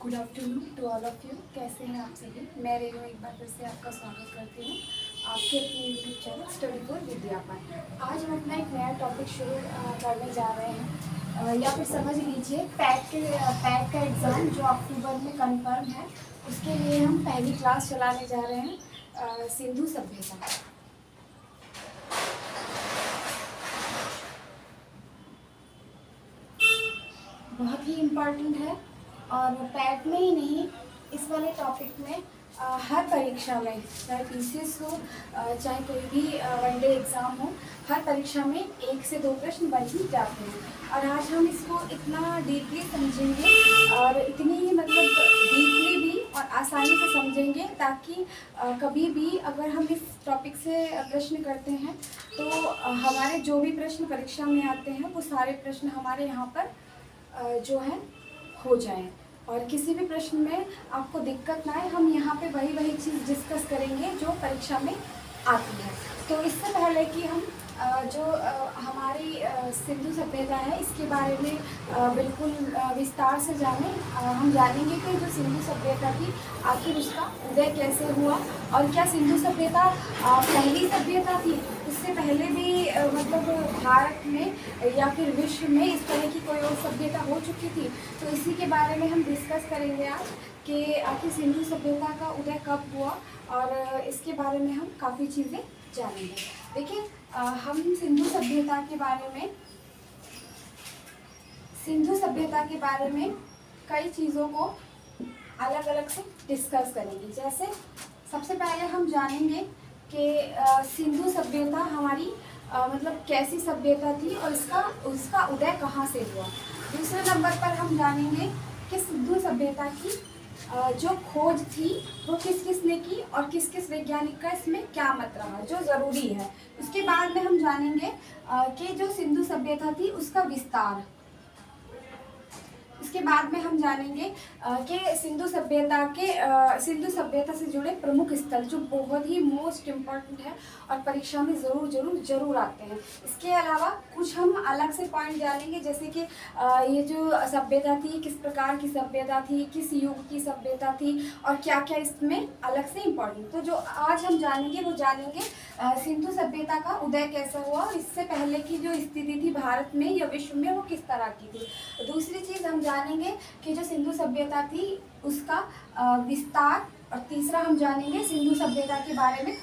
Good afternoon to all of you. कैसे हैं आप सभी? मैं रेनू एक बार फिर से आपका स्वागत करती हूँ आपके अपने यूट्यूब चैनल स्टडी फॉर विद्यापन। आज हम अपना एक नया टॉपिक शुरू करने जा रहे हैं, या फिर समझ लीजिए पैक का एग्ज़ाम जो अक्टूबर में कंफर्म है, उसके लिए हम पहली क्लास चलाने जा रहे हैं, सिंधु सभ्यता। बहुत ही इम्पॉर्टेंट है और पैट में ही नहीं, इस वाले टॉपिक में हर परीक्षा में, चाहे पीसीएस हो चाहे कोई भी वनडे एग्ज़ाम हो, हर परीक्षा में 1 से 2 प्रश्न बन ही जाते हैं। और आज हम इसको इतना डीपली समझेंगे और इतनी मतलब डीपली भी और आसानी से समझेंगे ताकि कभी भी अगर हम इस टॉपिक से प्रश्न करते हैं तो हमारे जो भी प्रश्न परीक्षा में आते हैं वो सारे प्रश्न हमारे यहाँ पर जो है हो जाए और किसी भी प्रश्न में आपको दिक्कत ना आए। हम यहाँ पे वही चीज़ डिस्कस करेंगे जो परीक्षा में आती है। तो इससे पहले कि हम जो हमारी सिंधु सभ्यता है इसके बारे में बिल्कुल विस्तार से जानें, हम जानेंगे कि जो सिंधु सभ्यता थी आखिर उसका उदय कैसे हुआ और क्या सिंधु सभ्यता पहली सभ्यता थी, इससे पहले भी मतलब भारत में या फिर विश्व में इस तरह की कोई और सभ्यता हो चुकी थी। तो इसी के बारे में हम डिस्कस करेंगे आज कि आखिर सिंधु सभ्यता का उदय कब हुआ और इसके बारे में हम काफ़ी चीज़ें जानेंगे। देखिए, हम सिंधु सभ्यता के बारे में कई चीज़ों को अलग अलग से डिस्कस करेंगे। जैसे सबसे पहले हम जानेंगे कि सिंधु सभ्यता हमारी मतलब कैसी सभ्यता थी और उसका उदय कहाँ से हुआ। दूसरे नंबर पर हम जानेंगे कि सिंधु सभ्यता की जो खोज थी वो किस किस ने की और किस किस वैज्ञानिक का इसमें क्या मत रहा, जो ज़रूरी है। उसके बाद में हम जानेंगे कि जो सिंधु सभ्यता थी उसका विस्तार। इसके बाद में हम जानेंगे कि सिंधु सभ्यता से जुड़े प्रमुख स्थल जो बहुत ही मोस्ट इम्पॉर्टेंट है और परीक्षा में ज़रूर आते हैं। इसके अलावा कुछ हम अलग से पॉइंट जानेंगे, जैसे कि ये जो सभ्यता थी किस प्रकार की सभ्यता थी, किस युग की सभ्यता थी और क्या क्या इसमें अलग से इम्पॉर्टेंट। तो जो आज हम जानेंगे वो जानेंगे सिंधु सभ्यता का उदय कैसा हुआ और इससे पहले की जो स्थिति थी भारत में या विश्व में वो किस तरह की थी। दूसरी चीज़ हम जानेंगे कि जो सिंधु सभ्यता थी उसका विस्तार। और तीसरा हम जानेंगे सिंधु सभ्यता के बारे में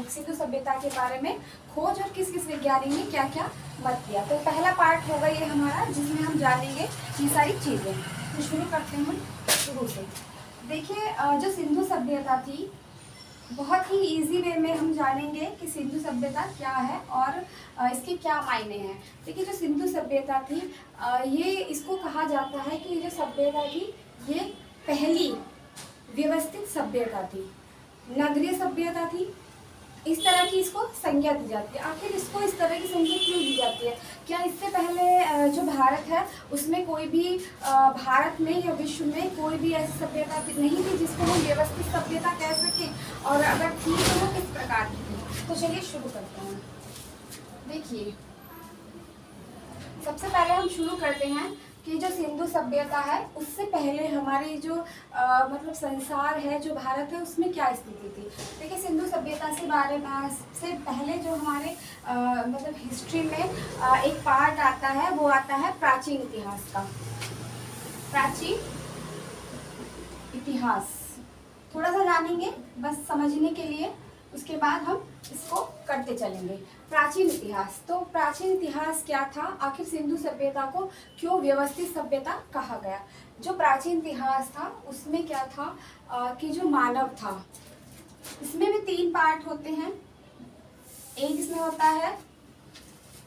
सिंधु सभ्यता के बारे में खोज और किस किस वैज्ञानिक ने क्या क्या मत दिया। तो पहला पार्ट होगा ये हमारा जिसमें हम जानेंगे ये सारी चीज़ें। तो शुरू करते हैं शुरू से। देखिए, जो सिंधु सभ्यता थी बहुत ही इजी वे में हम जानेंगे कि सिंधु सभ्यता क्या है और इसके क्या मायने हैं। देखिए, जो सिंधु सभ्यता थी ये इसको कहा जाता है कि ये जो सभ्यता थी ये पहली व्यवस्थित सभ्यता थी, नगरीय सभ्यता थी। इस तरह की इसको संज्ञा दी जाती है। आखिर इसको इस तरह की संज्ञा क्यों दी जाती है? क्या इससे पहले जो भारत है उसमें कोई भी भारत में या विश्व में कोई भी ऐसी सभ्यता नहीं थी जिसको हम व्यवस्थित सभ्यता कह सकें, और अगर थी तो वो किस प्रकार की थी? तो चलिए शुरू करते हैं। देखिए, सबसे पहले हम शुरू करते हैं कि जो सिंधु सभ्यता है उससे पहले हमारी जो मतलब संसार है, जो भारत है, उसमें क्या स्थिति थी। देखिए, सिंधु सभ्यता से बारे में से पहले जो हमारे मतलब हिस्ट्री में एक पार्ट आता है वो आता है प्राचीन इतिहास का। प्राचीन इतिहास थोड़ा सा जानेंगे बस समझने के लिए, उसके बाद हम इसको करते चलेंगे। प्राचीन इतिहास, तो प्राचीन इतिहास क्या था, आखिर सिंधु सभ्यता को क्यों व्यवस्थित सभ्यता कहा गया। जो प्राचीन इतिहास था उसमें क्या था कि जो मानव था, इसमें भी 3 पार्ट होते हैं। एक इसमें होता है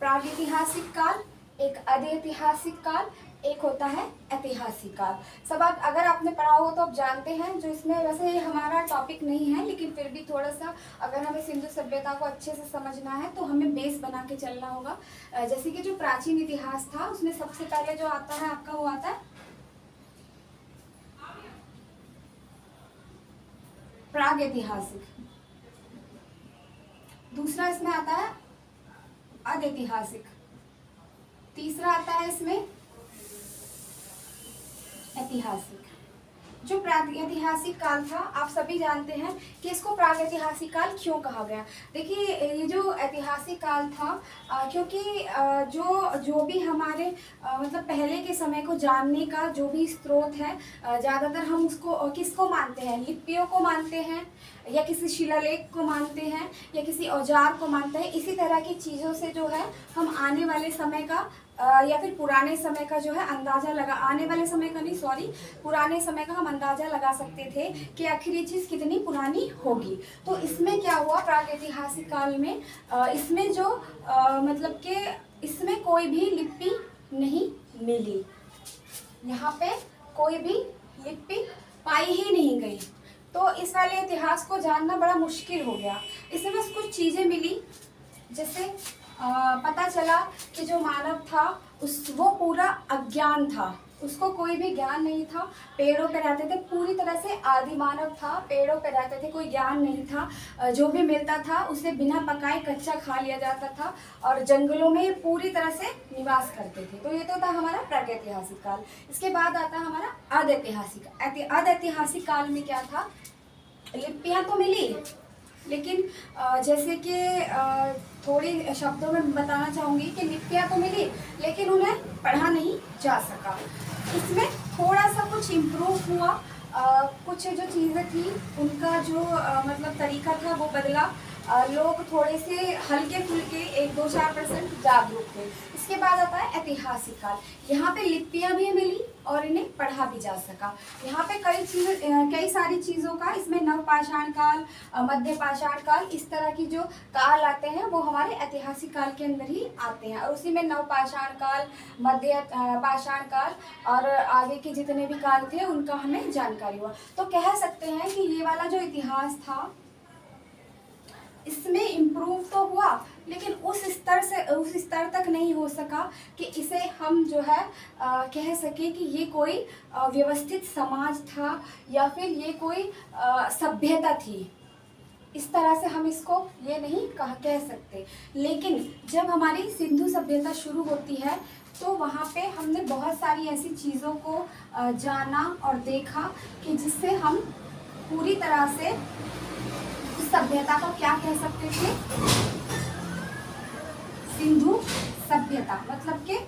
प्रागैतिहासिक काल, एक अधैतिहासिक काल, एक होता है ऐतिहासिक काल। सब आप अगर आपने पढ़ा हो तो आप जानते हैं। जो इसमें वैसे हमारा टॉपिक नहीं है लेकिन फिर भी थोड़ा सा अगर हमें सिंधु सभ्यता को अच्छे से समझना है तो हमें बेस बना के चलना होगा। जैसे कि जो प्राचीन इतिहास था उसमें सबसे पहले जो आता है आपका वो आता है प्रागैतिहासिक। दूसरा इसमें आता है अधैतिहासिक। तीसरा आता है इसमें ऐतिहासिक। जो प्रागैतिहासिक काल था, आप सभी जानते हैं कि इसको प्रागैतिहासिक काल क्यों कहा गया। देखिए ये जो ऐतिहासिक काल था क्योंकि जो भी हमारे मतलब पहले के समय को जानने का जो भी स्रोत है, ज़्यादातर हम उसको किसको मानते हैं, लिपियों को मानते हैं या किसी शिलालेख को मानते हैं या किसी औजार को मानते हैं। इसी तरह की चीज़ों से जो है हम आने वाले समय का या फिर पुराने समय का जो है अंदाज़ा लगा, आने वाले समय का नहीं सॉरी, पुराने समय का हम अंदाज़ा लगा सकते थे कि आखिर ये चीज़ कितनी पुरानी होगी। तो इसमें क्या हुआ प्रागैतिहासिक काल में, इसमें जो मतलब कि इसमें कोई भी लिपि नहीं मिली, यहाँ पे कोई भी लिपि पाई ही नहीं गई। तो इस वाले इतिहास को जानना बड़ा मुश्किल हो गया। इसमें बस कुछ चीज़ें मिली, जैसे पता चला कि जो मानव था वो पूरा अज्ञान था, उसको कोई भी ज्ञान नहीं था, पेड़ों पे रहते थे, पूरी तरह से आदि मानव था, पेड़ों पे रहते थे, कोई ज्ञान नहीं था, जो भी मिलता था उसे बिना पकाए कच्चा खा लिया जाता था और जंगलों में पूरी तरह से निवास करते थे। तो ये तो था हमारा प्रागैतिहासिक काल। इसके बाद आता हमारा अदैतिहासिक काल में क्या था, लिपियाँ तो मिली लेकिन जैसे कि थोड़ी शब्दों में बताना चाहूँगी कि लिपियाँ तो मिली लेकिन उन्हें पढ़ा नहीं जा सका। इसमें थोड़ा सा कुछ इम्प्रूव हुआ, कुछ जो चीज़ें थी उनका जो मतलब तरीका था वो बदला, लोग थोड़े से हल्के फुल्के 1-2-4% जागरूक थे। इसके बाद आता है ऐतिहासिक काल। यहाँ पे लिपियाँ भी मिली और इन्हें पढ़ा भी जा सका। यहाँ पे कई सारी चीज़ों का, इसमें नवपाषाण काल, मध्य पाषाण काल, इस तरह की जो काल आते हैं वो हमारे ऐतिहासिक काल के अंदर ही आते हैं और उसी में नवपाषाण काल, मध्य पाषाण काल और आगे के जितने भी काल थे उनका हमें जानकारी हुआ। तो कह सकते हैं कि ये वाला जो इतिहास था इसमें इम्प्रूव तो हुआ लेकिन उस स्तर तक नहीं हो सका कि इसे हम जो है कह सके कि ये कोई व्यवस्थित समाज था या फिर ये कोई सभ्यता थी। इस तरह से हम इसको ये नहीं कह सकते। लेकिन जब हमारी सिंधु सभ्यता शुरू होती है तो वहाँ पे हमने बहुत सारी ऐसी चीज़ों को जाना और देखा कि जिससे हम पूरी तरह से सभ्यता को क्या कह सकते थे, सिंधु सभ्यता, मतलब कि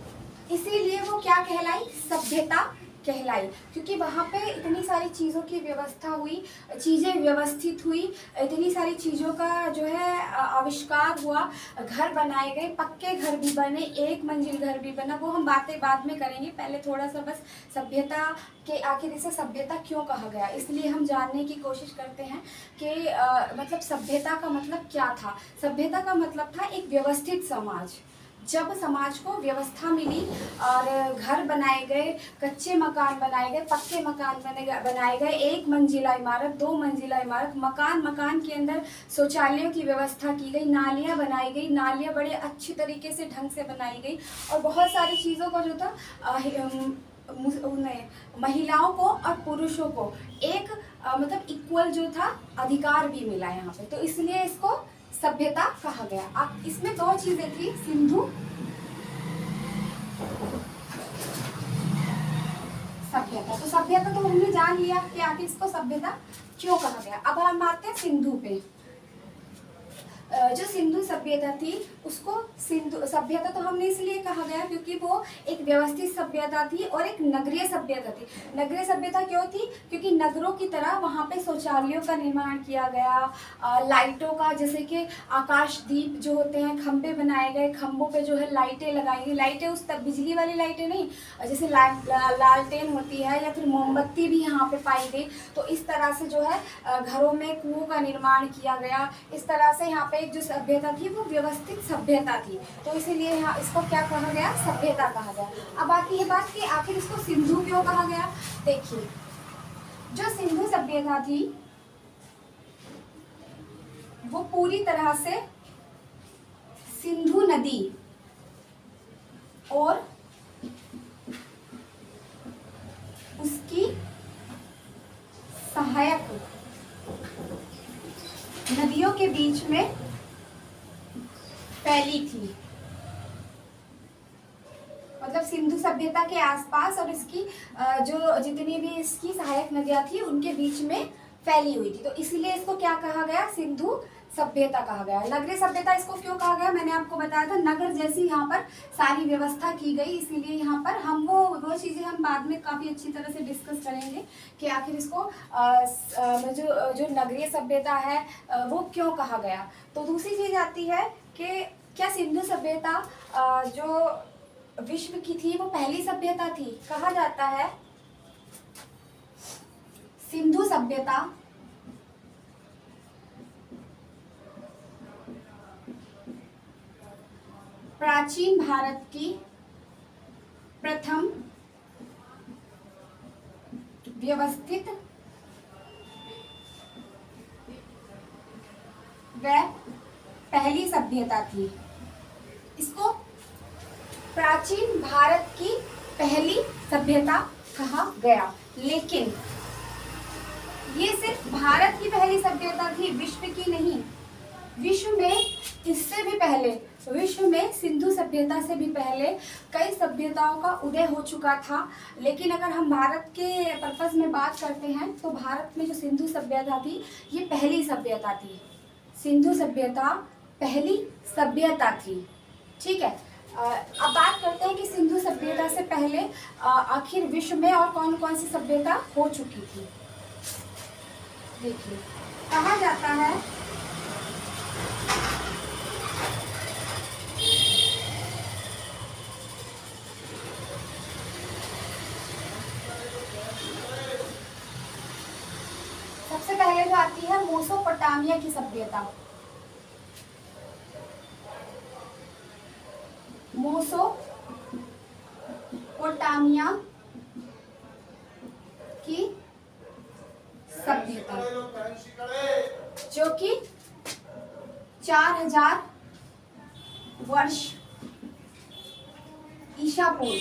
इसीलिए वो क्या कहलाई, सभ्यता कहलाई, क्योंकि वहाँ पे इतनी सारी चीज़ों की व्यवस्था हुई, चीज़ें व्यवस्थित हुई, इतनी सारी चीज़ों का जो है आविष्कार हुआ, घर बनाए गए, पक्के घर भी बने, एक मंजिल घर भी बना, वो हम बातें बाद में करेंगे। पहले थोड़ा सा बस सभ्यता के आखिर इसे सभ्यता क्यों कहा गया, इसलिए हम जानने की कोशिश करते हैं कि मतलब सभ्यता का मतलब क्या था। सभ्यता का मतलब था एक व्यवस्थित समाज। जब समाज को व्यवस्था मिली और घर बनाए गए, कच्चे मकान बनाए गए, पक्के मकान बनाए गए, एक मंजिला इमारत, 2 मंजिला इमारत, मकान के अंदर शौचालयों की व्यवस्था की गई, नालियाँ बनाई गई, नालियाँ बड़े अच्छी तरीके से ढंग से बनाई गई और बहुत सारी चीज़ों का जो था महिलाओं को और पुरुषों को एक मतलब इक्वल जो था अधिकार भी मिला यहाँ पे, तो इसलिए इसको सभ्यता कहा गया। अब इसमें 2 चीजें थी, सिंधु सभ्यता। तो सभ्यता तो हमने जान लिया कि आखिर इसको सभ्यता क्यों कहा गया। अब हम आते हैं सिंधु पे। जो सिंधु सभ्यता थी उसको सिंधु सभ्यता तो हमने इसलिए कहा गया क्योंकि वो एक व्यवस्थित सभ्यता थी और एक नगरीय सभ्यता थी। नगरीय सभ्यता क्यों थी, क्योंकि नगरों की तरह वहाँ पे शौचालयों का निर्माण किया गया, लाइटों का, जैसे कि आकाशदीप जो होते हैं, खंभे बनाए गए, खंभों पे जो है लाइटें लगाई गई। लाइटें उस तक बिजली वाली लाइटें नहीं, जैसे लालटेन होती है या फिर मोमबत्ती भी यहाँ पे पाई गई। तो इस तरह से जो है घरों में कुओं का निर्माण किया गया। इस तरह से यहाँ पे एक जो सभ्यता थी वो व्यवस्थित सभ्यता थी, तो इसीलिए यहाँ इसको क्या कहा गया, सभ्यता कहा गया। अब आती है बात कि आखिर इसको सिंधु क्यों कहा गया। देखिए जो सिंधु सभ्यता थी वो पूरी तरह से सिंधु नदी और उसकी सहायक नदियों के बीच में फैली थी। मतलब सिंधु सभ्यता के आसपास और इसकी जो जितनी भी इसकी सहायक नदियां थी उनके बीच में फैली हुई थी, तो इसीलिए इसको क्या कहा गया, सिंधु सभ्यता कहा गया। नगरीय सभ्यता इसको क्यों कहा गया, मैंने आपको बताया था, नगर जैसी यहाँ पर सारी व्यवस्था की गई, इसीलिए यहाँ पर हम वो चीज़ें हम बाद में काफ़ी अच्छी तरह से डिस्कस करेंगे कि आखिर इसको जो नगरीय सभ्यता है वो क्यों कहा गया। तो दूसरी चीज़ आती है कि क्या सिंधु सभ्यता जो विश्व की थी वो पहली सभ्यता थी। कहा जाता है सिंधु सभ्यता प्राचीन भारत की प्रथम व्यवस्थित व पहली सभ्यता थी। इसको प्राचीन भारत की पहली सभ्यता कहा गया, लेकिन ये सिर्फ भारत की पहली सभ्यता थी, विश्व की नहीं। विश्व में इससे भी पहले, विश्व में सिंधु सभ्यता से भी पहले कई सभ्यताओं का उदय हो चुका था, लेकिन अगर हम भारत के पर्पस में बात करते हैं तो भारत में जो सिंधु सभ्यता थी ये पहली सभ्यता थी। सिंधु सभ्यता पहली सभ्यता थी, ठीक है। अब बात करते हैं कि सिंधु सभ्यता से पहले आखिर विश्व में और कौन कौन सी सभ्यता हो चुकी थी। देखिए, कहा जाता है सबसे पहले जो आती है मेसोपोटामिया की सभ्यता। मेसोपोटामिया की सभ्यता जो कि 4000 वर्ष ईसा पूर्व।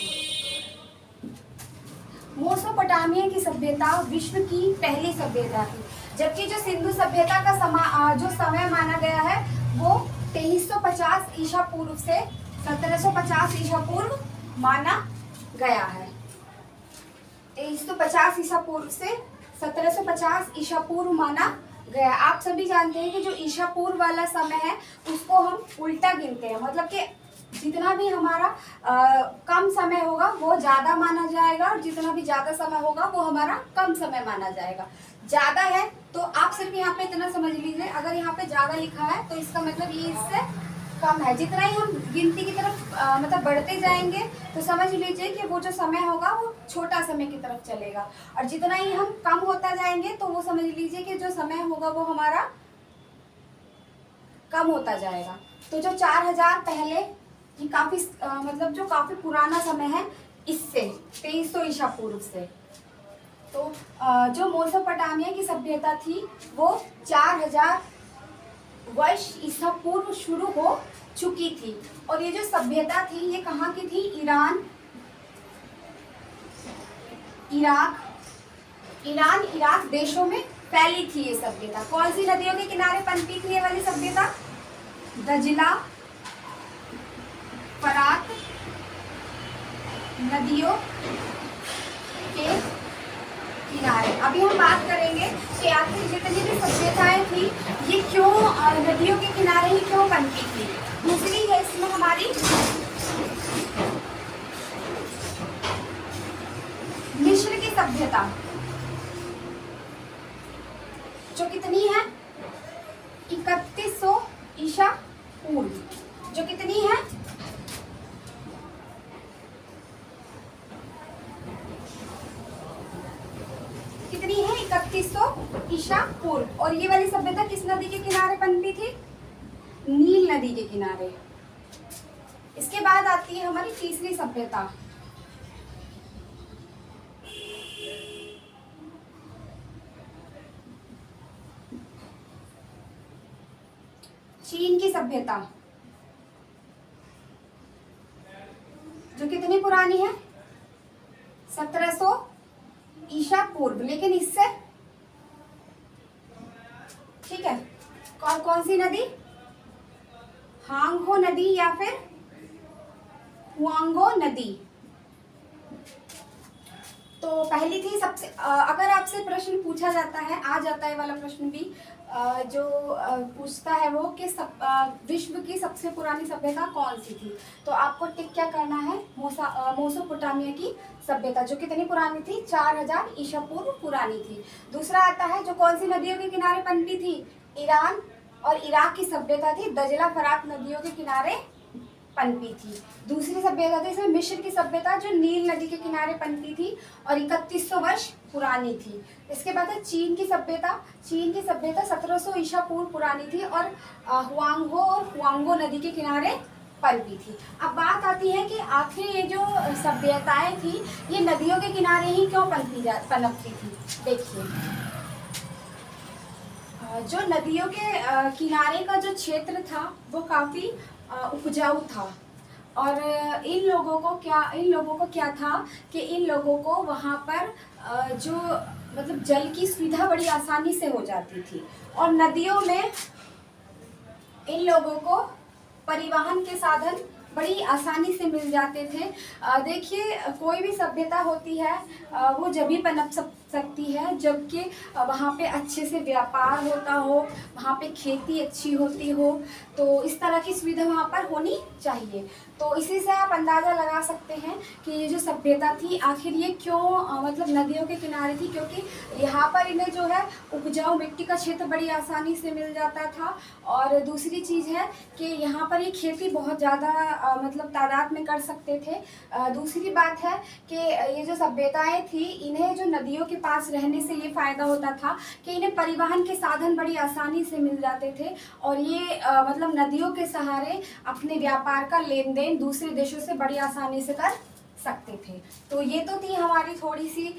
मेसोपोटामिया की सभ्यता विश्व की पहली सभ्यता थी, जबकि जो सिंधु सभ्यता का जो समय माना गया है वो 2350 ईसा पूर्व से 1750 ईसा पूर्व माना गया है। 2350 ईसा पूर्व से 1750 ईसा पूर्व माना गया। आप सभी जानते हैं कि जो ईसा पूर्व वाला समय है उसको हम उल्टा गिनते हैं, मतलब कि जितना भी हमारा कम समय होगा वो ज़्यादा माना जाएगा और जितना भी ज़्यादा समय होगा वो हमारा कम समय माना जाएगा। ज़्यादा है तो आप सिर्फ यहाँ पे इतना समझ लीजिए, अगर यहाँ पे ज़्यादा लिखा है तो इसका मतलब ये इससे कम है। जितना ही हम गिनती की तरफ मतलब बढ़ते जाएंगे तो समझ लीजिए कि वो जो समय होगा वो छोटा समय की तरफ चलेगा, और जितना ही हम कम होता जाएंगे तो वो समझ लीजिए कि जो समय होगा वो हमारा कम होता जाएगा। तो जो 4000 पहले ये काफी मतलब जो काफी पुराना समय है, इससे 2300 ईसा पूर्व से। तो जो मेसोपोटामिया की सभ्यता थी वो 4000 वर्ष ईसा पूर्व शुरू हो चुकी थी, और ये जो सभ्यता थी ये कहाँ की थी, ईरान, इराक देशों में फैली थी ये सभ्यता। कौन सी नदियों के किनारे पनपी थी ये वाली सभ्यता, दजला, फरात नदियों के किनारे। अभी हम बात करेंगे कि आखिर जितनी भी सभ्यताएं थी ये क्यों नदियों के किनारे ही क्यों पनपी थी। दूसरी है इसमें हमारी मिस्र की सभ्यता, जो कितनी है 3100 ईसा पूर्व, जो कितनी है कितनी है 3100 ईसा पूर्व। और ये वाली सभ्यता किस नदी के किनारे पनपी थी, नील नदी के किनारे। इसके बाद आती है हमारी तीसरी सभ्यता, चीन की सभ्यता, जो कितनी पुरानी है 1700 ईसा पूर्व, लेकिन इससे ठीक है कौन सी नदी, हांगहो नदी या फिर हुआंगो नदी, तो पहली थी सबसे अगर आपसे प्रश्न पूछा जाता है, आ जाता है वाला प्रश्न भी जो पूछता है वो कि विश्व की सबसे पुरानी सभ्यता कौन सी थी, तो आपको टिक क्या करना है, मेसोपोटामिया की सभ्यता, जो कितनी पुरानी थी, 4000 ईसा पूर्व पुरानी थी। दूसरा आता है जो कौन सी नदियों के किनारे पनपी थी, ईरान और इराक की सभ्यता थी, दजला फरात नदियों के किनारे पनपी थी। दूसरी सभ्यता थी इसमें मिस्र की सभ्यता, जो नील नदी के किनारे पनपी थी और 3100 वर्ष पुरानी थी। इसके बाद है चीन की सभ्यता। चीन की सभ्यता 1700 ईसा पूर्व पुरानी थी और हुआंगहो और हुआंगो नदी के किनारे पनपी थी। अब बात आती है कि आखिर ये जो सभ्यताएं थी ये नदियों के किनारे ही क्यों पनपती थी। देखिए, जो नदियों के किनारे का जो क्षेत्र था वो काफ़ी उपजाऊ था और इन लोगों को क्या था कि इन लोगों को वहाँ पर जो मतलब जल की सुविधा बड़ी आसानी से हो जाती थी और नदियों में इन लोगों को परिवहन के साधन बड़ी आसानी से मिल जाते थे। देखिए, कोई भी सभ्यता होती है वो जब भी पनप सकती है जबकि वहाँ पे अच्छे से व्यापार होता हो, वहाँ पे खेती अच्छी होती हो, तो इस तरह की सुविधा वहाँ पर होनी चाहिए। तो इसी से आप अंदाज़ा लगा सकते हैं कि ये जो सभ्यता थी आखिर ये क्यों मतलब नदियों के किनारे थी, क्योंकि यहाँ पर इन्हें जो है उपजाऊ मिट्टी का क्षेत्र बड़ी आसानी से मिल जाता था और दूसरी चीज़ है कि यहाँ पर ये खेती बहुत ज़्यादा मतलब तादाद में कर सकते थे। दूसरी बात है कि ये जो सभ्यताएं थी इन्हें जो नदियों के पास रहने से ये फ़ायदा होता था कि इन्हें परिवहन के साधन बड़ी आसानी से मिल जाते थे और ये मतलब नदियों के सहारे अपने व्यापार का लेन देन दूसरे देशों से बड़ी आसानी से कर सकते थे। तो ये तो थी हमारी थोड़ी सी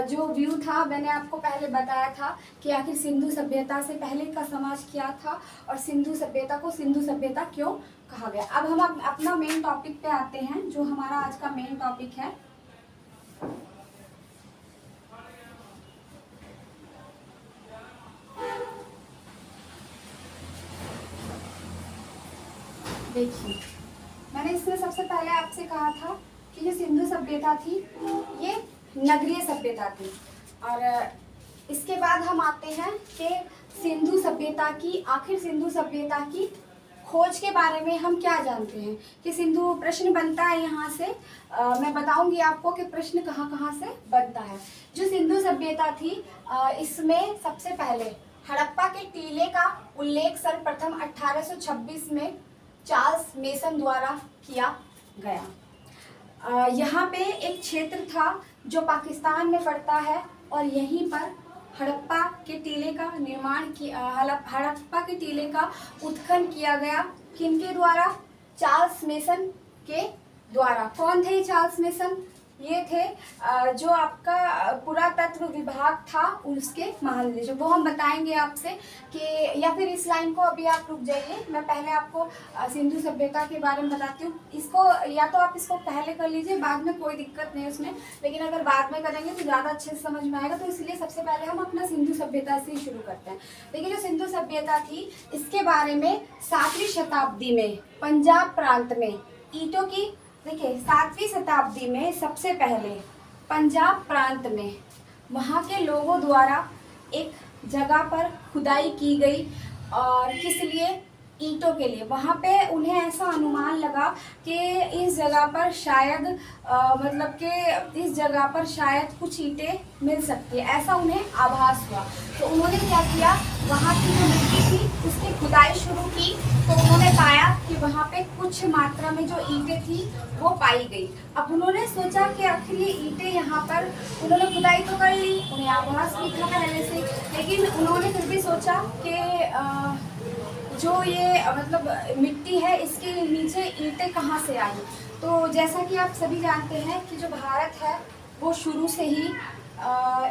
जो व्यू था, मैंने आपको पहले बताया था कि आखिर सिंधु सभ्यता से पहले का समाज क्या था और सिंधु सभ्यता को सिंधु सभ्यता क्यों कहा गया। अब हम अपना मेन टॉपिक पे आते हैं, जो हमारा आज का मेन टॉपिक है। देखिए, मैंने इसमें सबसे पहले आपसे कहा था कि जो सिंधु सभ्यता थी ये नगरीय सभ्यता थी और इसके बाद हम आते हैं कि सिंधु सभ्यता की खोज के बारे में हम क्या जानते हैं कि सिंधु प्रश्न बनता है यहाँ से। मैं बताऊंगी आपको कि प्रश्न कहाँ कहाँ से बनता है। जो सिंधु सभ्यता थी इसमें सबसे पहले हड़प्पा के टीले का उल्लेख सर्वप्रथम 1826 में चार्ल्स मेसन द्वारा किया गया। यहाँ पे एक क्षेत्र था जो पाकिस्तान में पड़ता है और यहीं पर हड़प्पा के टीले का निर्माण किया, हड़प्पा के टीले का उत्खनन किया गया। किनके द्वारा? चार्ल्स मेसन के द्वारा। कौन थे चार्ल्स मेसन? ये थे जो आपका पुरातत्व विभाग था उसके महानिदेशक। वो हम बताएंगे आपसे कि, या फिर इस लाइन को अभी आप रुक जाइए, मैं पहले आपको सिंधु सभ्यता के बारे में बताती हूँ। इसको या तो आप इसको पहले कर लीजिए, बाद में कोई दिक्कत नहीं उसमें, लेकिन अगर बाद में करेंगे तो ज़्यादा अच्छे से समझ में आएगा। तो इसलिए सबसे पहले हम अपना सिंधु सभ्यता से ही शुरू करते हैं। देखिए, जो सिंधु सभ्यता थी इसके बारे में 7वीं शताब्दी में पंजाब प्रांत में ईंटों की, देखिए 7वीं शताब्दी में सबसे पहले पंजाब प्रांत में वहाँ के लोगों द्वारा एक जगह पर खुदाई की गई और किस लिए? ईंटों के लिए। वहाँ पे उन्हें ऐसा अनुमान लगा कि इस जगह पर शायद मतलब कि इस जगह पर शायद कुछ ईंटें मिल सकती है, ऐसा उन्हें आभास हुआ। तो उन्होंने क्या किया, वहाँ की जो मिट्टी थी उसकी खुदाई शुरू की तो उन्होंने पाया कि वहाँ पे कुछ मात्रा में जो ईंटें थी वो पाई गई। अब उन्होंने सोचा कि आखिर ये ईंटें यहाँ पर, उन्होंने खुदाई तो कर ली, उन्हें आभास भी था पहले से, लेकिन उन्होंने फिर भी सोचा कि जो ये मतलब मिट्टी है इसके नीचे ईंटें कहाँ से आई। तो जैसा कि आप सभी जानते हैं कि जो भारत है वो शुरू से ही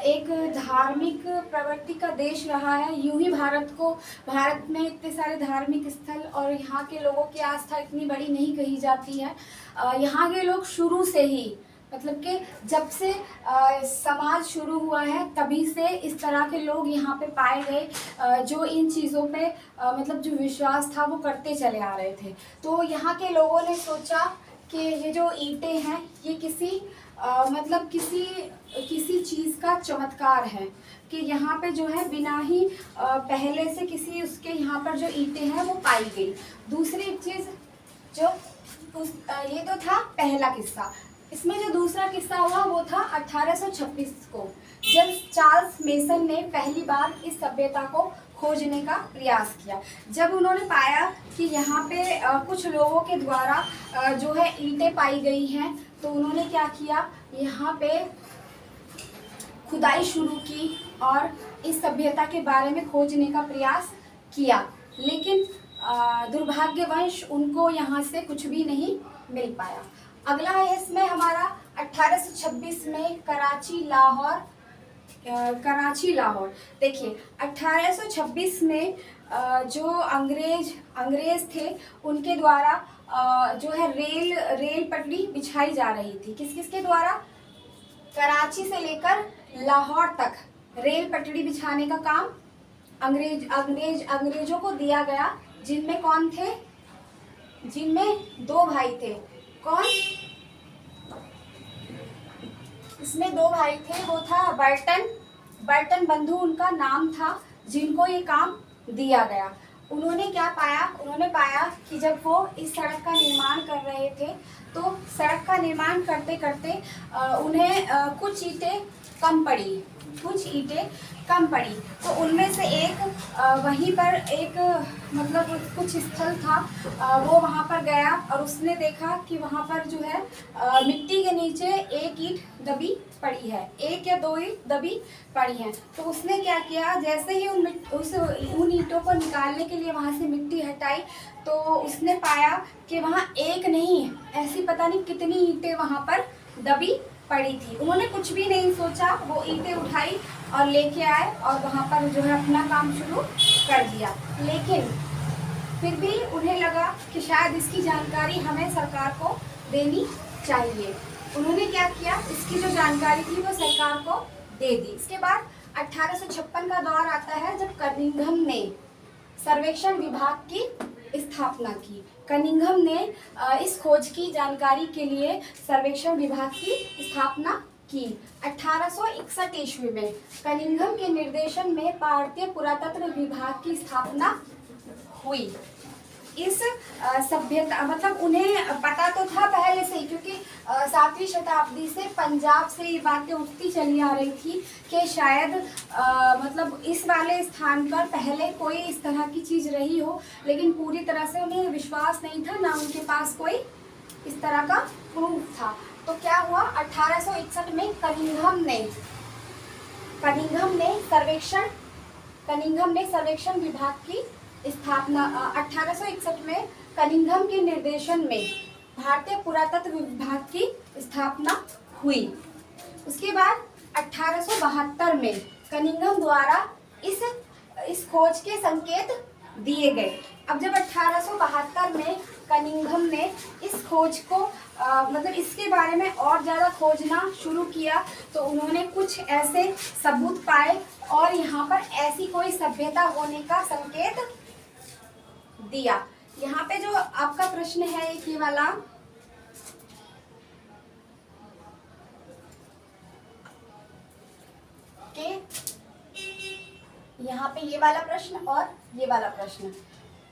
एक धार्मिक प्रवृत्ति का देश रहा है। यूं ही भारत में इतने सारे धार्मिक स्थल और यहाँ के लोगों की आस्था इतनी बड़ी नहीं कही जाती है। यहाँ के लोग शुरू से ही मतलब कि जब से समाज शुरू हुआ है तभी से इस तरह के लोग यहाँ पे पाए गए जो इन चीज़ों पे मतलब जो विश्वास था वो करते चले आ रहे थे। तो यहाँ के लोगों ने सोचा कि ये जो ईंटें हैं ये किसी मतलब किसी चीज़ का चमत्कार है, कि यहाँ पे जो है बिना ही पहले से किसी उसके यहाँ पर जो ईंटें हैं वो पाई गई। दूसरी चीज़ जो ये तो था पहला किस्सा। इसमें जो दूसरा किस्सा हुआ वो था 1826 को, जब चार्ल्स मेसन ने पहली बार इस सभ्यता को खोजने का प्रयास किया। जब उन्होंने पाया कि यहाँ पे कुछ लोगों के द्वारा जो है ईंटें पाई गई हैं, तो उन्होंने क्या किया, यहाँ पे खुदाई शुरू की और इस सभ्यता के बारे में खोजने का प्रयास किया। लेकिन दुर्भाग्यवश उनको यहाँ से कुछ भी नहीं मिल पाया। अगला है इसमें हमारा 1826 में कराची लाहौर। देखिए 1826 में जो अंग्रेज थे उनके द्वारा जो है रेल पटरी बिछाई जा रही थी। किस किस के द्वारा? कराची से लेकर लाहौर तक रेल पटरी बिछाने का काम अंग्रेजों को दिया गया, जिनमें कौन थे? जिनमें दो भाई थे। कौन? इसमें दो भाई थे, वो था बर्टन बंधु उनका नाम था, जिनको ये काम दिया गया। उन्होंने क्या पाया? उन्होंने पाया कि जब वो इस सड़क का निर्माण कर रहे थे, तो सड़क का निर्माण करते करते उन्हें कुछ ईंटें कम पड़ी। तो उनमें से एक वहीं पर एक मतलब कुछ स्थल था, वो वहाँ पर गया और उसने देखा कि वहाँ पर जो है मिट्टी के नीचे एक ईंट दबी पड़ी है, एक या दो ईंट दबी पड़ी हैं। तो उसने क्या किया, जैसे ही उन ईंटों को निकालने के लिए वहाँ से मिट्टी हटाई, तो उसने पाया कि वहाँ एक नहीं, ऐसी पता नहीं कितनी ईंटें वहाँ पर दबी पड़ी थी। उन्होंने कुछ भी नहीं सोचा, वो ईंटें उठाई और लेके आए और वहाँ पर जो है अपना काम शुरू कर दिया। लेकिन फिर भी उन्हें लगा कि शायद इसकी जानकारी हमें सरकार को देनी चाहिए। उन्होंने क्या किया, इसकी जो जानकारी थी वो सरकार को दे दी। इसके बाद 1856 का दौर आता है, जब कनिंघम ने सर्वेक्षण विभाग की स्थापना की। कनिंघम ने इस खोज की जानकारी के लिए सर्वेक्षण विभाग की स्थापना की। 1861 ईस्वी में कनिंघम के निर्देशन में भारतीय पुरातत्व विभाग की स्थापना हुई। इस सभ्यता मतलब उन्हें पता तो था पहले से ही, क्योंकि 7वीं शताब्दी से पंजाब से ये बातें उठती चली आ रही थी कि शायद मतलब इस वाले स्थान पर पहले कोई इस तरह की चीज़ रही हो, लेकिन पूरी तरह से उन्हें विश्वास नहीं था, ना उनके पास कोई इस तरह का प्रूफ था। तो क्या हुआ, 1861 में कनिंघम ने सर्वेक्षण विभाग की स्थापना 1861 में कनिंघम के निर्देशन में भारतीय पुरातत्व विभाग की स्थापना हुई। उसके बाद 1872 में कनिंघम द्वारा इस खोज के संकेत दिए गए। अब जब 1872 में कनिंघम ने इस खोज को मतलब इसके बारे में और ज़्यादा खोजना शुरू किया, तो उन्होंने कुछ ऐसे सबूत पाए और यहाँ पर ऐसी कोई सभ्यता होने का संकेत दिया। यहाँ पे जो आपका प्रश्न है एक ये वाला, के यहाँ पे ये वाला प्रश्न और ये वाला प्रश्न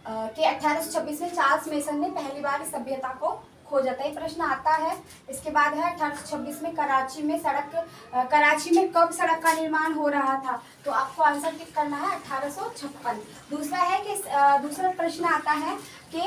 कि 1826 में चार्ल्स मेसन ने पहली बार इस सभ्यता को खोजा था, ये प्रश्न आता है। इसके बाद है 1826 में कराची में कब सड़क का निर्माण हो रहा था, तो आपको आंसर टिक करना है 1856। दूसरा है कि दूसरा प्रश्न आता है कि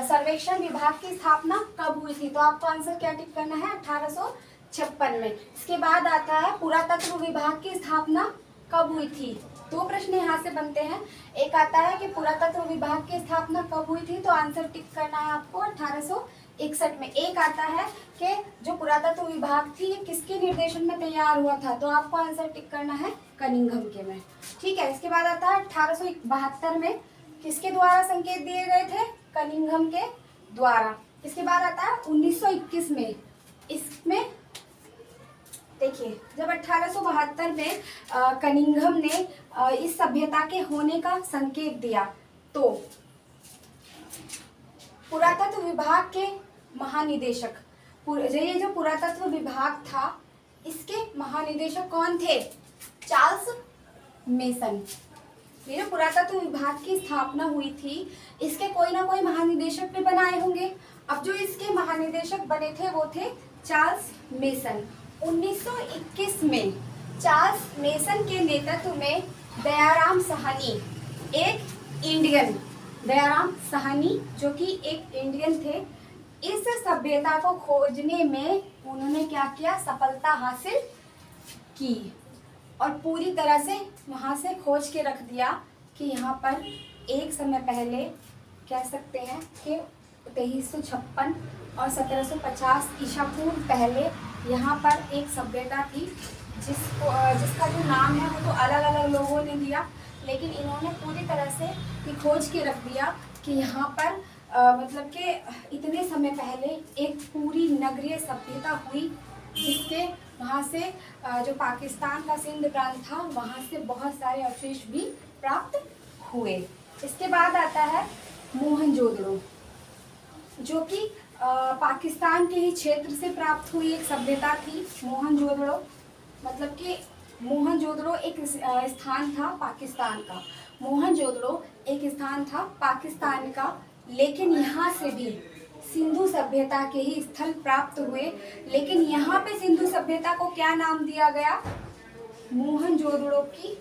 सर्वेक्षण विभाग की स्थापना कब हुई थी, तो आपको आंसर क्या टिक करना है 1856 में। इसके बाद आता है पुरातत्व विभाग की स्थापना कब हुई थी, दो प्रश्न यहाँ से बनते हैं। एक आता है कि पुरातत्व विभाग की स्थापना कब हुई थी, तो आंसर टिक करना है आपको 1861 में। एक आता है कि जो पुरातत्व विभाग थी ये किसके निर्देशन में तैयार हुआ था, तो आपको आंसर टिक करना है कनिंघम के में। ठीक है। इसके बाद आता है 1872 में किसके द्वारा संकेत दिए गए थे, कनिंघम के द्वारा। इसके बाद आता है 1921 में, इसमें देखिए जब 1872 में कनिंघम ने इस सभ्यता के होने का संकेत दिया, तो पुरातत्व विभाग के महानिदेशक, ये जो पुरातत्व विभाग था इसके महानिदेशक कौन थे? Charles mason. ये जो पुरातत्व विभाग की स्थापना हुई थी इसके कोई ना कोई महानिदेशक भी बनाए होंगे। अब जो इसके महानिदेशक बने थे वो थे चार्ल्स मेसन। 1921 में चार्ल्स मेसन के नेतृत्व में दयाराम साहनी, एक इंडियन, दयाराम साहनी जो कि एक इंडियन थे, इस सभ्यता को खोजने में उन्होंने क्या किया? सफलता हासिल की और पूरी तरह से वहाँ से खोज के रख दिया कि यहाँ पर एक समय पहले कह सकते हैं कि 2356 और 1750 ईसा पूर्व पहले यहाँ पर एक सभ्यता थी जिसका जो नाम है वो तो अलग अलग लोगों ने दिया, लेकिन इन्होंने पूरी तरह से ये खोज के रख दिया कि यहाँ पर मतलब कि इतने समय पहले एक पूरी नगरीय सभ्यता हुई जिसके वहाँ से जो पाकिस्तान का सिंध प्रांत था वहाँ से बहुत सारे अवशेष भी प्राप्त हुए। इसके बाद आता है मोहनजोदड़ो, जो कि पाकिस्तान के ही क्षेत्र से प्राप्त हुई एक सभ्यता थी। मोहनजोदड़ो मतलब कि मोहनजोदड़ो एक स्थान था पाकिस्तान का, मोहनजोदड़ो एक स्थान था पाकिस्तान का, लेकिन यहाँ से भी सिंधु सभ्यता के ही स्थल प्राप्त हुए। लेकिन यहाँ पे सिंधु सभ्यता को क्या नाम दिया गया? मोहनजोदड़ो की,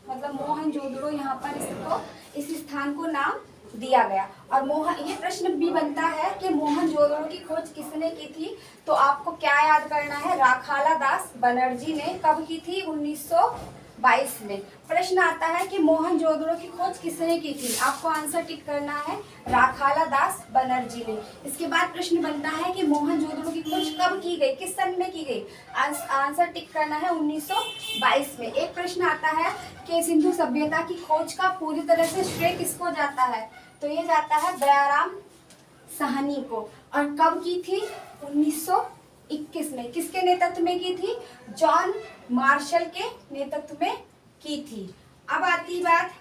मतलब मोहनजोदड़ो यहाँ पर इसको, इस स्थान को नाम दिया गया। और ये प्रश्न भी बनता है कि मोहनजोदड़ो की खोज किसने की थी? तो आपको क्या याद करना है? राखाला दास बनर्जी ने कब की थी? 1922 में। प्रश्न आता है कि मोहनजोदड़ो की खोज किसने की थी? आपको आंसर टिक करना है, राखाला दास बनर्जी ने। इसके बाद प्रश्न बनता है कि मोहनजोदड़ो की खोज कब की गई, किस सन में की गई? आंसर टिक करना है 1922 में। एक प्रश्न आता है कि सिंधु सभ्यता की खोज का पूरी तरह से श्रेय किसको जाता है? तो ये जाता है दयाराम साहनी को। और कब की थी? 1921 में। किसके नेतृत्व में की थी? जॉन मार्शल के नेतृत्व में की थी। अब आती बात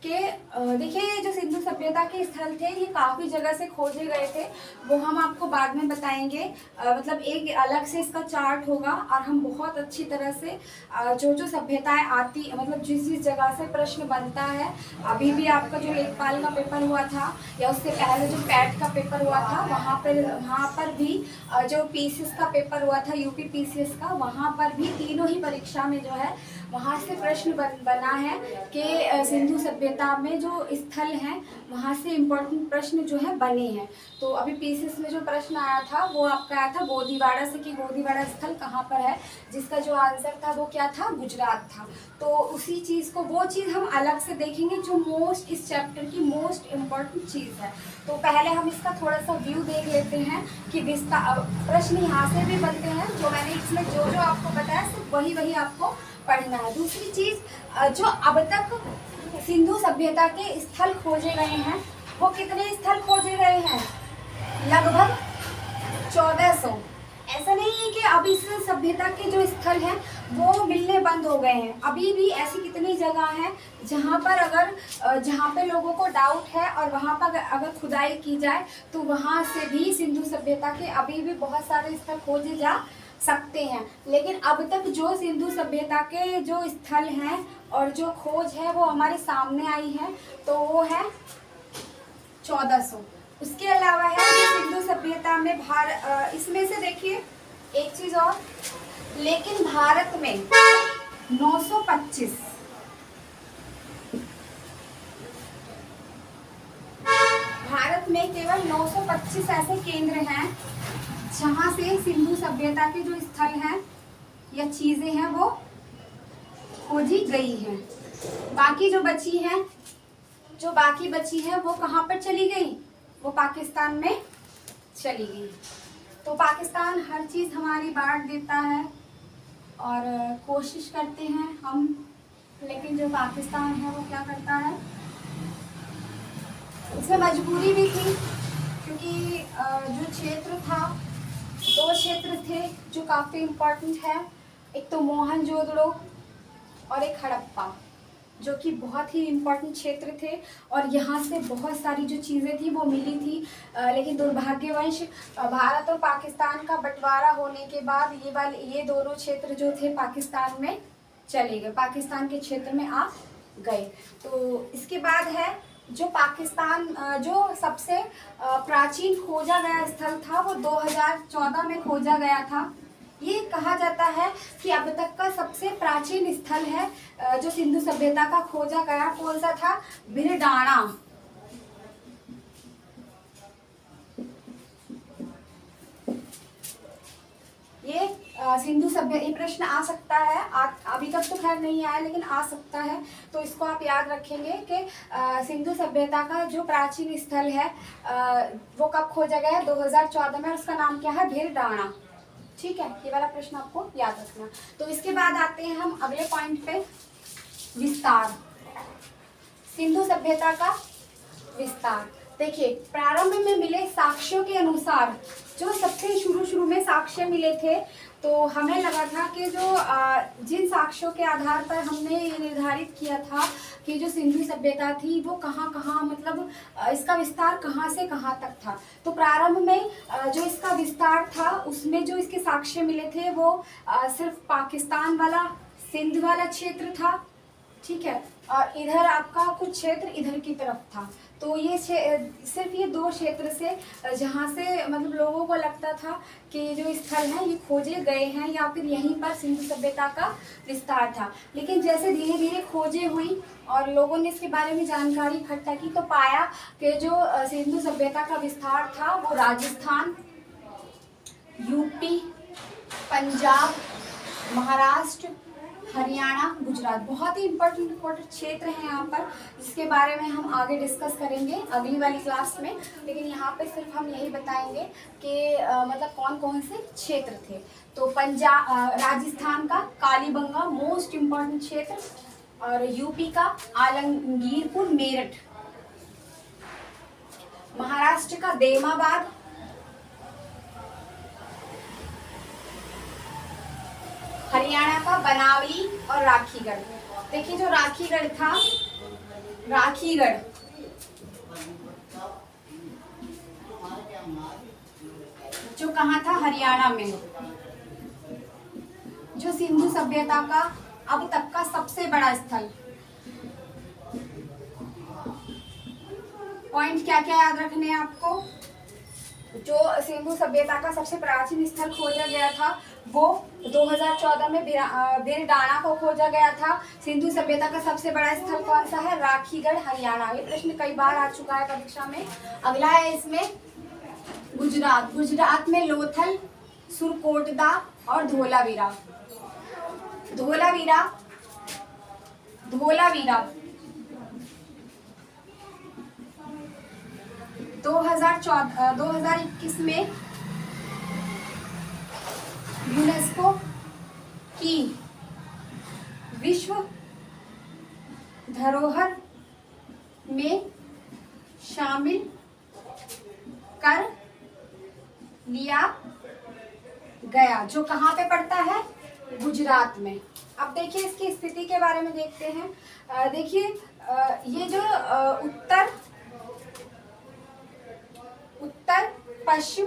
कि देखिए ये जो सिंधु सभ्यता के स्थल थे ये काफ़ी जगह से खोजे गए थे, वो हम आपको बाद में बताएंगे। मतलब एक अलग से इसका चार्ट होगा और हम बहुत अच्छी तरह से जो सभ्यताएं आती, मतलब जिस जिस जगह से प्रश्न बनता है। अभी भी आपका जो लेखपाल का पेपर हुआ था या उससे पहले जो पैट का पेपर हुआ था वहाँ पर भी जो पीसीएस का पेपर हुआ था, यूपी पीसीएस का, वहाँ पर भी तीनों ही परीक्षा में जो है वहाँ से प्रश्न बना है कि सिंधु सभ्यता में जो स्थल हैं वहाँ से इम्पोर्टेंट प्रश्न जो है बने हैं। तो अभी पीसीएस में जो प्रश्न आया था वो आपका आया था गोदीवाड़ा से कि गोदीवाड़ा स्थल कहाँ पर है, जिसका जो आंसर था वो क्या था? गुजरात था। तो उसी चीज़ को, वो चीज़ हम अलग से देखेंगे जो इस चैप्टर की मोस्ट इम्पॉर्टेंट चीज़ है। तो पहले हम इसका थोड़ा सा व्यू देख लेते हैं कि प्रश्न यहाँ से भी बनते हैं। जो मैंने इसमें जो आपको बताया सिर्फ वही आपको पढ़ना है। दूसरी चीज़, जो अब तक सिंधु सभ्यता के स्थल खोजे गए हैं वो कितने स्थल खोजे गए हैं? लगभग 1400। ऐसा नहीं है कि अब इस सभ्यता के जो स्थल हैं वो मिलने बंद हो गए हैं। अभी भी ऐसी कितनी जगह हैं जहाँ पे लोगों को डाउट है और वहाँ पर अगर खुदाई की जाए तो वहाँ से भी सिंधु सभ्यता के अभी भी बहुत सारे स्थल खोजे जा सकते हैं। लेकिन अब तक जो सिंधु सभ्यता के जो स्थल हैं और जो खोज है वो हमारे सामने आई है तो वो है 1400। उसके अलावा है कि सिंधु सभ्यता में इसमें से देखिए एक चीज़ और, लेकिन भारत में 925 भारत में केवल 925 ऐसे केंद्र हैं जहाँ से सिंधु सभ्यता के जो स्थल हैं या चीज़ें हैं वो खोजी गई हैं। बाकी जो बाकी बची हैं वो कहाँ पर चली गई? वो पाकिस्तान में चली गई। तो पाकिस्तान हर चीज़ हमारी बांट देता है और कोशिश करते हैं हम, लेकिन जो पाकिस्तान है वो क्या करता है, इसमें मजबूरी भी थी क्योंकि जो क्षेत्र था, दो क्षेत्र थे जो काफ़ी इम्पोर्टेंट है। एक तो मोहनजोदड़ो और एक हड़प्पा। जो कि बहुत ही इम्पोर्टेंट क्षेत्र थे और यहाँ से बहुत सारी जो चीज़ें थी वो मिली थी। लेकिन दुर्भाग्यवश भारत और पाकिस्तान का बंटवारा होने के बाद ये दोनों क्षेत्र जो थे पाकिस्तान में चले गए, पाकिस्तान के क्षेत्र में आ गए। तो इसके बाद है जो पाकिस्तान जो सबसे प्राचीन खोजा गया स्थल था वो 2014 में खोजा गया था। ये कहा जाता है कि अब तक का सबसे प्राचीन स्थल है जो सिंधु सभ्यता का खोजा गया, कौन सा था? भिरडाणा। ये सिंधु सभ्य, ये प्रश्न आ सकता है, अभी तक तो खैर नहीं आया लेकिन आ सकता है, तो इसको आप याद रखेंगे कि सिंधु सभ्यता का जो प्राचीन स्थल है वो कब खोजा गया है? 2014 में, और उसका नाम क्या है? भिरडाणा। ठीक है, ये वाला प्रश्न आपको याद रखना। तो इसके बाद आते हैं हम अगले पॉइंट पे, विस्तार। सिंधु सभ्यता का विस्तार। देखिए, प्रारंभ में मिले साक्ष्यों के अनुसार, जो सबसे शुरू में साक्ष्य मिले थे, तो हमें लगा था कि जो जिन साक्ष्यों के आधार पर हमने ये निर्धारित किया था कि जो सिंधु सभ्यता थी वो कहाँ मतलब इसका विस्तार कहाँ से कहाँ तक था। तो प्रारंभ में जो इसका विस्तार था उसमें जो इसके साक्ष्य मिले थे वो सिर्फ पाकिस्तान वाला, सिंध वाला क्षेत्र था। ठीक है, और इधर आपका कुछ क्षेत्र इधर की तरफ था। तो ये सिर्फ ये दो क्षेत्र से जहाँ से मतलब लोगों को लगता था कि जो स्थल है ये खोजे गए हैं या फिर यहीं पर सिंधु सभ्यता का विस्तार था। लेकिन जैसे धीरे धीरे खोजें हुई और लोगों ने इसके बारे में जानकारी इकट्ठा की तो पाया कि जो सिंधु सभ्यता का विस्तार था वो राजस्थान, यूपी, पंजाब, महाराष्ट्र, हरियाणा, गुजरात, बहुत ही इम्पोर्टेंट क्षेत्र हैं यहाँ पर, जिसके बारे में हम आगे डिस्कस करेंगे अगली वाली क्लास में। लेकिन यहाँ पे सिर्फ हम यही बताएंगे कि मतलब कौन कौन से क्षेत्र थे। तो राजस्थान का कालीबंगा मोस्ट इम्पोर्टेंट क्षेत्र, और यूपी का आलमगीरपुर, मेरठ, महाराष्ट्र का देमाबाद, हरियाणा का बनावली और राखीगढ़। देखिए, जो राखीगढ़ था, राखीगढ़ जो कहाँ था? हरियाणा में। जो सिंधु सभ्यता का अब तक का सबसे बड़ा स्थल। पॉइंट क्या क्या याद रखने हैं आपको? जो सिंधु सभ्यता का सबसे प्राचीन स्थल खोजा गया था वो 2014 में भिरडाणा को खोजा गया था। सिंधु सभ्यता का सबसे बड़ा स्थल कौन सा है? राखीगढ़, हरियाणा। ये प्रश्न कई बार आ चुका है परीक्षा में। अगला है इसमें गुजरात। गुजरात में लोथल, सुरकोटदा और धोलावीरा। धोलावीरा 2021 में यूनेस्को की विश्व धरोहर में शामिल कर लिया गया, जो कहाँ पे पड़ता है? गुजरात में। अब देखिए इसकी स्थिति के बारे में देखते हैं। देखिए ये जो उत्तर, पश्चिम,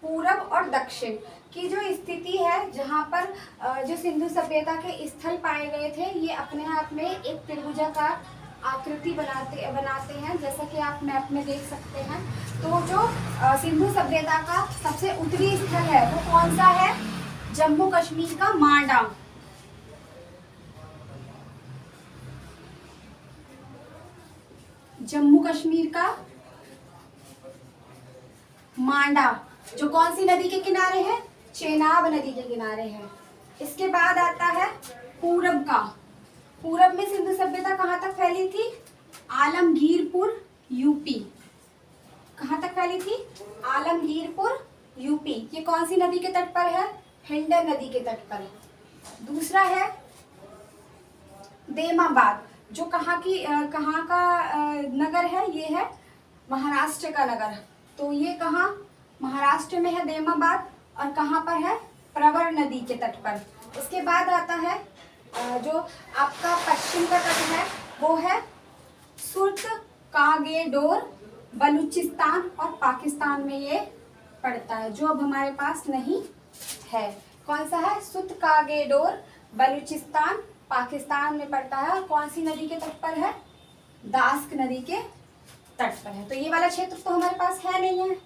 पूरब और दक्षिण की जो स्थिति है, जहाँ पर जो सिंधु सभ्यता के स्थल पाए गए थे, ये अपने आप में एक त्रिभुजाकार आकृति बनाते हैं, जैसा कि आप मैप में देख सकते हैं। तो जो सिंधु सभ्यता का सबसे उत्तरी स्थल है वो कौन सा है? जम्मू कश्मीर का मांडा। जम्मू कश्मीर का मांडा, जो कौन सी नदी के किनारे है? चेनाब नदी के किनारे है। इसके बाद आता है पूरब का। पूरब में सिंधु सभ्यता कहाँ तक फैली थी? आलमगीरपुर, यूपी। कहाँ तक फैली थी? आलमगीरपुर, यूपी। ये कौन सी नदी के तट पर है? हिंडन नदी के तट पर। दूसरा है देमाबाद, जो कहाँ का नगर है? ये है महाराष्ट्र का नगर। तो ये कहाँ? महाराष्ट्र में है देमाबाद, और कहाँ पर है? प्रवर नदी के तट पर। उसके बाद आता है जो आपका पश्चिम का तट है वो है सुर्त कागेडोर, बलूचिस्तान और पाकिस्तान में ये पड़ता है, जो अब हमारे पास नहीं है। कौन सा है? सुर्त कागेडोर, बलूचिस्तान, पाकिस्तान में पड़ता है। और कौन सी नदी के तट पर है? दास्क नदी के तट पर है। तो ये वाला क्षेत्र तो हमारे पास है नहीं है।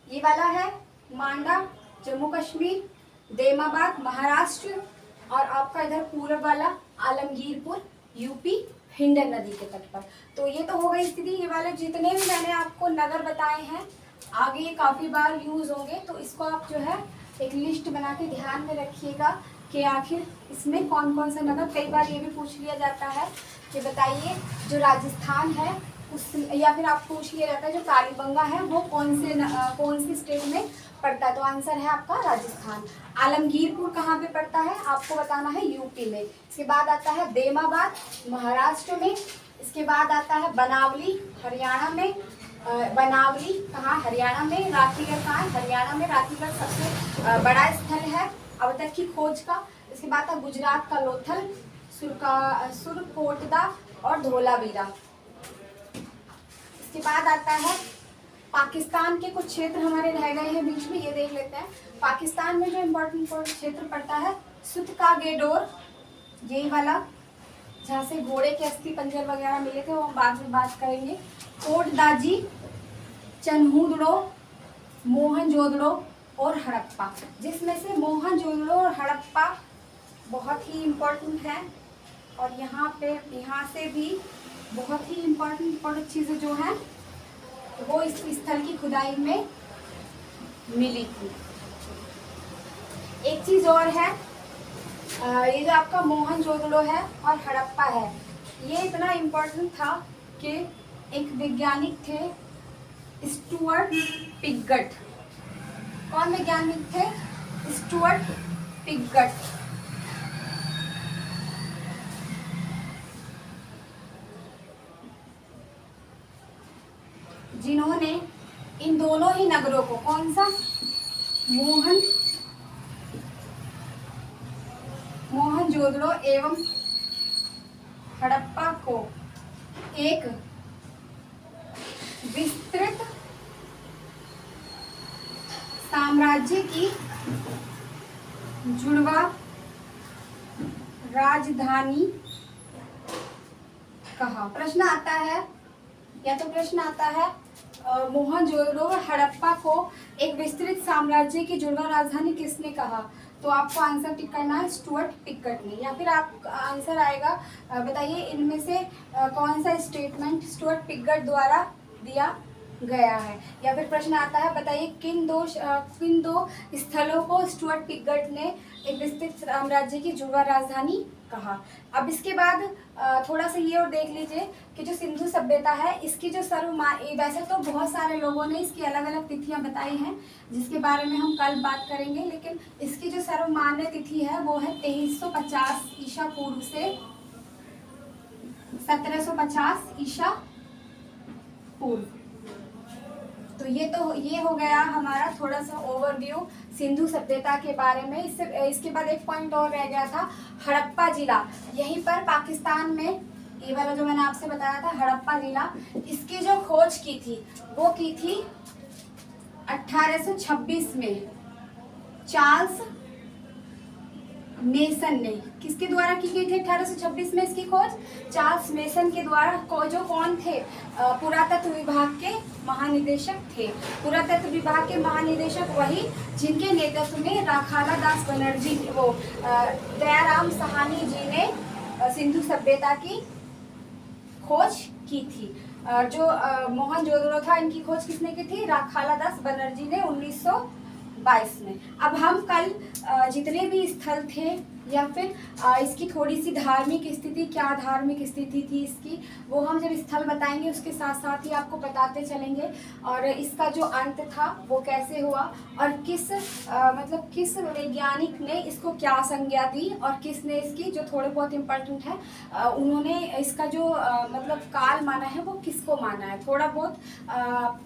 ये वाला है मांडा जम्मू कश्मीर, देमाबाद महाराष्ट्र, और आपका इधर पूर्व वाला आलमगीरपुर यूपी, हिंडन नदी के तट पर। तो ये तो हो गई स्थिति। ये वाले जितने भी मैंने आपको नगर बताए हैं आगे ये काफ़ी बार यूज़ होंगे, तो इसको आप जो है एक लिस्ट बना के ध्यान में रखिएगा कि आखिर इसमें कौन कौन सा नगर। कई बार ये भी पूछ लिया जाता है कि बताइए जो राजस्थान है उस, या फिर आप पूछ लिया जाता है जो कालीबंगा है वो कौन सी स्टेट में पड़ता है। तो आंसर है आपका राजस्थान। आलमगीरपुर कहाँ पे पड़ता है आपको बताना है? यूपी में। इसके बाद आता है देमाबाद महाराष्ट्र में। इसके बाद आता है बनावली हरियाणा में। बनावली कहाँ? हरियाणा में। राखीगढ़ कहाँ है? हरियाणा में। राखीगढ़ सबसे बड़ा स्थल है अब तक की खोज का। इसके बाद आता गुजरात का लोथल, सुरकोटदा और धोलावीरा। इसके बाद आता है पाकिस्तान के कुछ क्षेत्र हमारे रह गए हैं बीच में, ये देख लेते हैं। पाकिस्तान में जो इम्पोर्टेंट क्षेत्र पड़ता है सुर्त कागेडोर, यही वाला जहाँ से घोड़े के अस्थि पंजर वगैरह मिले थे, वो हम बाद में बात करेंगे। कोटदाजी, चन्हूदड़ो, मोहनजोदड़ो और हड़प्पा, जिसमें से मोहनजोदड़ो और हड़प्पा बहुत ही इम्पोर्टेंट है। और यहाँ से भी बहुत ही इम्पोर्टेंट चीज़ें जो हैं वो इस स्थल की खुदाई में मिली थी। एक चीज़ और है, ये जो आपका मोहनजोदड़ो है और हड़प्पा है, ये इतना इम्पोर्टेंट था कि एक वैज्ञानिक थे स्टुअर्ट पिगट। कौन वैज्ञानिक थे? Stuart Piggott. जिन्होंने इन दोनों ही नगरों को, कौन सा? मोहनजोदड़ो एवं हड़प्पा को एक विस्तृत साम्राज्य की जुड़वा राजधानी कहा। प्रश्न आता है, या तो प्रश्न आता है मोहनजोदड़ो और हड़प्पा को एक विस्तृत साम्राज्य की जुड़वा राजधानी किसने कहा? तो आपको आंसर टिक करना है स्टुअर्ट पिगट ने। या फिर आप आंसर आएगा बताइए इनमें से कौन सा स्टेटमेंट स्टुअर्ट पिगट द्वारा दिया गया है। या फिर प्रश्न आता है बताइए किन दो स्थलों को स्टुअर्ट पिगट ने एक विस्तृत साम्राज्य की जुड़वा राजधानी कहा। अब इसके बाद थोड़ा सा ये और देख लीजिए कि जो सिंधु सभ्यता है इसकी जो वैसे तो बहुत सारे लोगों ने इसकी अलग अलग तिथियां बताई हैं जिसके बारे में हम कल बात करेंगे, लेकिन इसकी जो सर्वमान्य तिथि है वो है 2350 ईसा पूर्व से 1750 ईसा पूर्व। तो ये हो गया हमारा थोड़ा सा ओवरव्यू सिंधु सभ्यता के बारे में। इसके बाद एक पॉइंट और रह गया था हड़प्पा जिला। यहीं पर पाकिस्तान में ये वाला जो मैंने आपसे बताया था हड़प्पा जिला, इसकी जो खोज की थी वो की थी 1826 में चार्ल्स मेसन ने। किसके द्वारा की गई थी 1826 में इसकी खोज? चार्ल्स मेसन के द्वारा। जो कौन थे? पुरातत्व विभाग के महानिदेशक थे। पुरातत्व विभाग के महानिदेशक वही जिनके नेतृत्व में राखाला दास बनर्जी, वो दयाराम साहनी जी ने सिंधु सभ्यता की खोज की थी। जो मोहनजोदड़ो था इनकी खोज किसने की थी? राखाला दास बनर्जी ने 1922 में। अब हम कल जितने भी स्थल थे या फिर इसकी थोड़ी सी धार्मिक स्थिति, क्या धार्मिक स्थिति थी इसकी, वो हम जब स्थल बताएंगे उसके साथ साथ ही आपको बताते चलेंगे। और इसका जो अंत था वो कैसे हुआ और किस वैज्ञानिक ने इसको क्या संज्ञा दी और किसने इसकी जो थोड़े बहुत इम्पोर्टेंट है उन्होंने इसका जो काल माना है वो किसको माना है। थोड़ा बहुत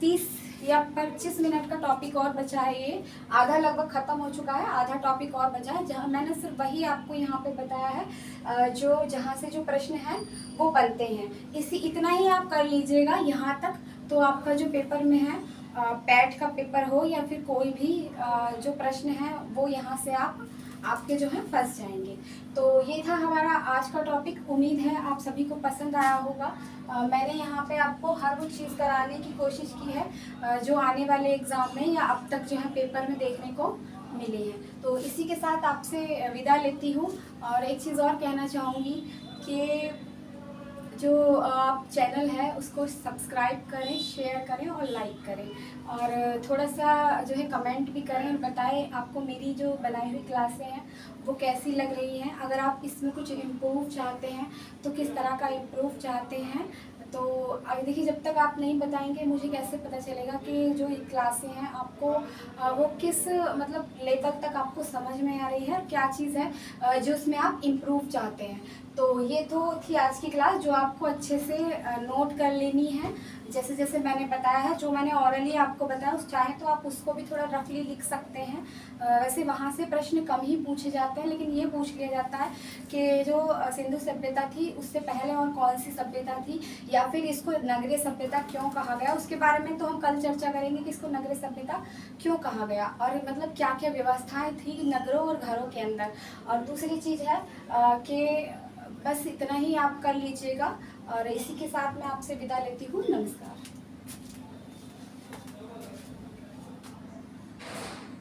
30 ये अब 25 मिनट का टॉपिक और बचा है, ये आधा लगभग ख़त्म हो चुका है, आधा टॉपिक और बचा है, जहाँ मैंने सिर्फ वही आपको यहाँ पे बताया है जो जहाँ से जो प्रश्न हैं वो बनते हैं। इतना ही आप कर लीजिएगा यहाँ तक, तो आपका जो पेपर में है पैट का पेपर हो या फिर कोई भी जो प्रश्न है वो यहाँ से आपके जो है फंस जाएंगे। तो ये था हमारा आज का टॉपिक। उम्मीद है आप सभी को पसंद आया होगा। मैंने यहाँ पे आपको हर वो चीज़ कराने की कोशिश की है जो आने वाले एग्ज़ाम में या अब तक जो है पेपर में देखने को मिली है। तो इसी के साथ आपसे विदा लेती हूँ। और एक चीज़ और कहना चाहूँगी कि जो आप चैनल है उसको सब्सक्राइब करें, शेयर करें और लाइक करें, और थोड़ा सा जो है कमेंट भी करें और बताएं आपको मेरी जो बनाई हुई क्लासें हैं वो कैसी लग रही हैं। अगर आप इसमें कुछ इम्प्रूव चाहते हैं तो किस तरह का इम्प्रूव चाहते हैं। तो अभी देखिए, जब तक आप नहीं बताएंगे मुझे कैसे पता चलेगा कि जो ये क्लासें हैं आपको वो किस मतलब लेवल तक आपको समझ में आ रही है, क्या चीज़ है जो उसमें आप इम्प्रूव चाहते हैं। तो ये तो थी आज की क्लास जो आपको अच्छे से नोट कर लेनी है, जैसे जैसे मैंने बताया है। जो मैंने ऑरली आपको बताया उस चाहे तो आप उसको भी थोड़ा रफली लिख सकते हैं। वैसे वहाँ से प्रश्न कम ही पूछे जाते हैं, लेकिन ये पूछ लिया जाता है कि जो सिंधु सभ्यता थी उससे पहले और कौन सी सभ्यता थी, या फिर इसको नगरीय सभ्यता क्यों कहा गया। उसके बारे में तो हम कल चर्चा करेंगे कि इसको नगरीय सभ्यता क्यों कहा गया और मतलब क्या क्या व्यवस्थाएँ थी नगरों और घरों के अंदर। और दूसरी चीज़ है कि बस इतना ही आप कर लीजिएगा। और इसी के साथ मैं आपसे विदा लेती हूँ। नमस्कार।